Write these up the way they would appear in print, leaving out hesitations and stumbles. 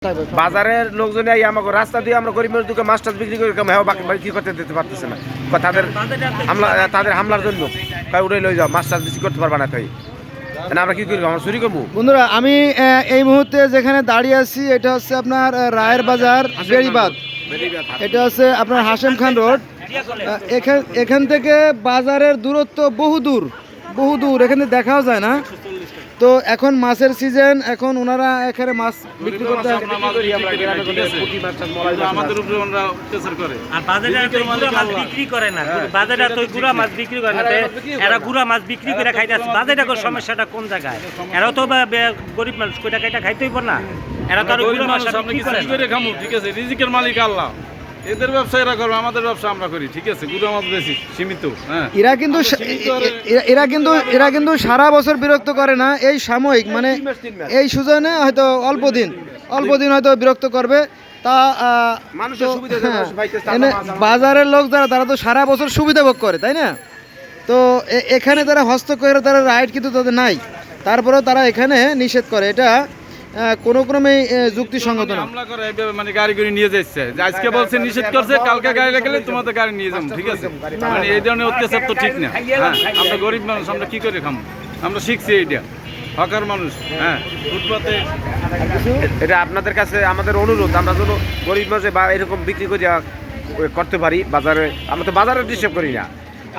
বাজারের লোকজন আমাকে রাস্তা দিয়ে আমরা গরিব মানুষকে মাছ টাছ বিক্রি করে বিক্রি করতে দিতে পারতেছে না। তাদের হামলার জন্য উড়ে লয়ে যাও, মাছ টাছ বিক্রি করতে পারবা না। তাই আমরা কি করবো? আমরা চুরি করবো? বন্ধুরা, আমি এই মুহূর্তে যেখানে দাঁড়িয়ে আছি এটা হচ্ছে আপনার রায়ের বাজার বেড়িবাঁধ। এটা হচ্ছে আপনার হাশেম খান রোড। এখান থেকে বাজারের দূরত্ব বহু দূর, এখানে দেখাও যায় না। তো এখন মাছের সিজন, এখন ওনারা এখানে মাছ বিক্রি করতে আমাদের উপরে ওনারা অত্যাচার করে। আর বাজারে তো গুড়া মাছ বিক্রি করে না, বাজারে তো গুড়া মাছ বিক্রি করে না। এরা গুড়া মাছ বিক্রি করে খাইতে আসছে। বাজারে সমস্যাটা কোন জায়গায়? এরাও তো গরিব মানুষ, কই টাকা এটা খাইতেই পার না। এরা তো আর গুড়া মাছ বিক্রি করে খামু, ঠিক আছে? রিজিকের মালিক আল্লাহ। এদের ব্যবসা এরা করবে, আমাদের ব্যবসা আমরা করি, ঠিক আছে? গুড়া মাছ বেশি সীমিত। হ্যাঁ, এরা কিন্তু সারা বছর বিরক্ত করে না, এই সাময়িক মানে এই সুজনে হয়তো অল্প দিন হয়তো বিরক্ত করবে। তা বাজারের লোক তারা তো সারা বছর সুবিধা ভোগ করে, তাই না? তো এখানে তারা হস্তক্ষেপের তারা রাইট কিন্তু তাদের নাই, তারপরেও তারা এখানে নিষেধ করে। এটা কোনো ক্রমে যুক্তিসঙ্গত না। হামলা করে মানে গাড়ি করে নিয়ে যাচ্ছে, আজকে বলছে নিষেধ করছে, কালকে গাড়ি রাখলে তোমাদের গাড়ি নিয়ে যাবো, ঠিক আছে? মানে এই ধরনের অত্যাচার তো ঠিক না। হ্যাঁ, আমরা গরিব মানুষ, আমরা কি করে খামো? আমরা শিখছি এইটা, হকার মানুষ। হ্যাঁ, ফুটপাতে এটা আপনাদের কাছে আমাদের অনুরোধ, আমরা যেন গরিব মানুষে বা এরকম বিক্রি করে করতে পারি বাজারে। আমরা তো বাজারে ডিস্টার্ব করি না,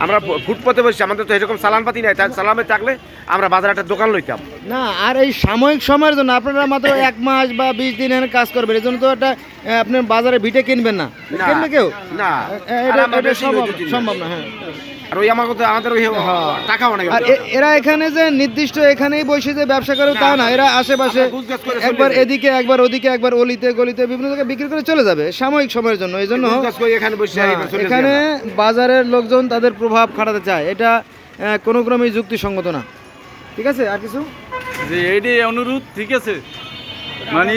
আমরা ফুটপাতে বসছি, আমাদের তো এরকম সালানপাতি নাই। সালামে থাকলে আমরা বাজারে একটা দোকান লইতাম না। আর এই সাময়িক সময়ের জন্য আপনারা মাত্র 1 মাস বা 20 দিনের কাজ করবেন, এই জন্য তো একটা আপনি বাজারে ভিটে কিনবেন না, কিনবে কেউ না, এটা সম্ভব না। হ্যাঁ, আর ওই আমাদের ওই টাকা অনেক। আর এরা এখানে যে নির্দিষ্ট এখানেই বসে যে ব্যবসা করে তা না, এরা আশেপাশে একবার এদিকে একবার ওদিকে একবার অলিতে গলিতে বিভিন্ন জায়গায় বিক্রি করে চলে যাবে সাময়িক সময়ের জন্য। এই জন্য এখানে বাজারের লোকজন তাদের প্রভাব খাটাতে চায়, এটা কোনো ক্রমেই যুক্তিসঙ্গত না। ঠিক আছে, আর কিছু যে এইটাই অনুরোধ, ঠিক আছে? মানে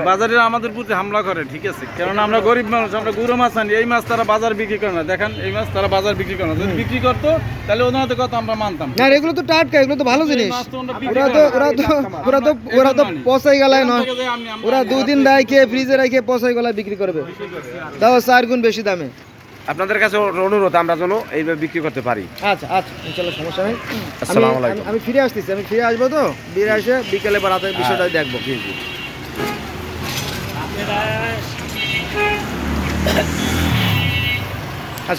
বাজারে আমাদের প্রতি হামলা করে, ঠিক আছে? কারণ আমরা গরিব মানুষ, আমরা গুঁড়ো মাছ আনি, এই মাছ তারা বাজার বিক্রি করে না। দেখেন, এই মাছ তারা বাজার বিক্রি করে না। যদি বিক্রি করতো তাহলে ওনাদের কথা আমরা মানতাম। না, এগুলো তো টাটকা, এগুলো তো ভালো জিনিস। ওরা তো পচাই গেলায় নয়, ওরা 2 দিন রাখে ফ্রিজে রাখে পচাই গলায় বিক্রি করবে, তাও 4 গুণ বেশি দামে। আপনাদের কাছে অনুরোধ, আমরা যেন এইভাবে বিক্রি করতে পারি। আচ্ছা, ইনশাআল্লাহ, সমস্যা নেই। আসসালামু আলাইকুম। আমি ফিরে আসতেছি, আমি ফিরে আসবো, তো ফিরে এসে বিকেলে বা রাতে বিষয়টা দেখবো। আপনারা